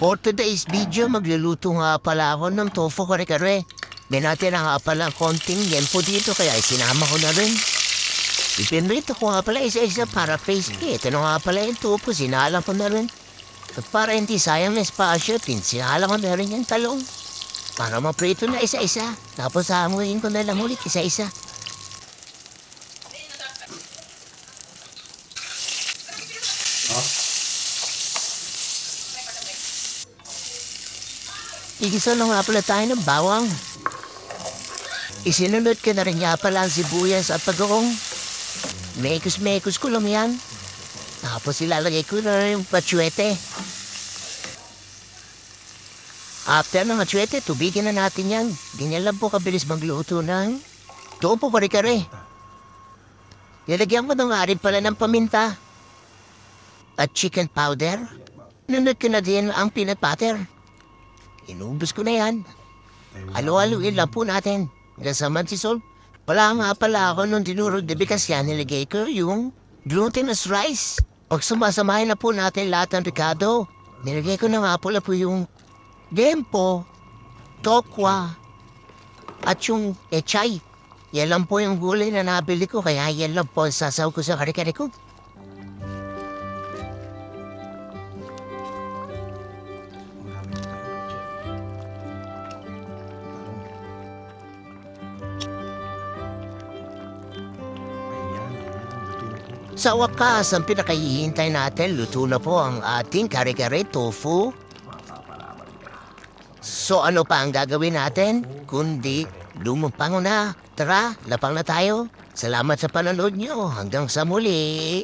For today's video, magluluto nga pala ako ng tofu kare-kare. May natin nga pala konting yempo dito kaya isinama ko na rin. Ipinrito ko nga pala isa-isa para crispy. Ito na nga pala yung tofu, sinala ko na rin. At para hindi sayang na espasyo, sinala ko na rin yung talong. Para maprito na isa-isa. Tapos hamuin ko na lang ulit isa-isa. Igisa na nga pala tayo ng bawang. Isinunod ko na rin nga pala ang sibuyas at pagong. Mekos-mekos ko lang yan. Tapos ilalagay ko na rin yung patsyete. After ng patsyete, tubigin na natin yan. Di niya lang po kabilis magluto ng tofu kare-kare. Nilagyan ko na nga rin pala ng paminta at chicken powder. Nunod ko na din ang peanut butter. Inubos ko na yan. Alo-aloin lang po natin. Kasama si Sol. Wala nga pala ako nung dinurog na bigas yan. Nilagay ko yung glutinous rice. Pag sumasamahin na po natin lahat ng ricado, nilagay ko na nga pala po yung gempo, tokwa, at yung echay. Yan lang po yung gulay na nabili ko. Kaya yan lang po sasaw ko sa kare-kare ko. Sa wakas, ang pinakahihintay natin, luto na po ang ating kare-kare tofu. So ano pa ang gagawin natin? Kundi lumupang na. Tara, lapang na tayo. Salamat sa panonood nyo. Hanggang sa muli.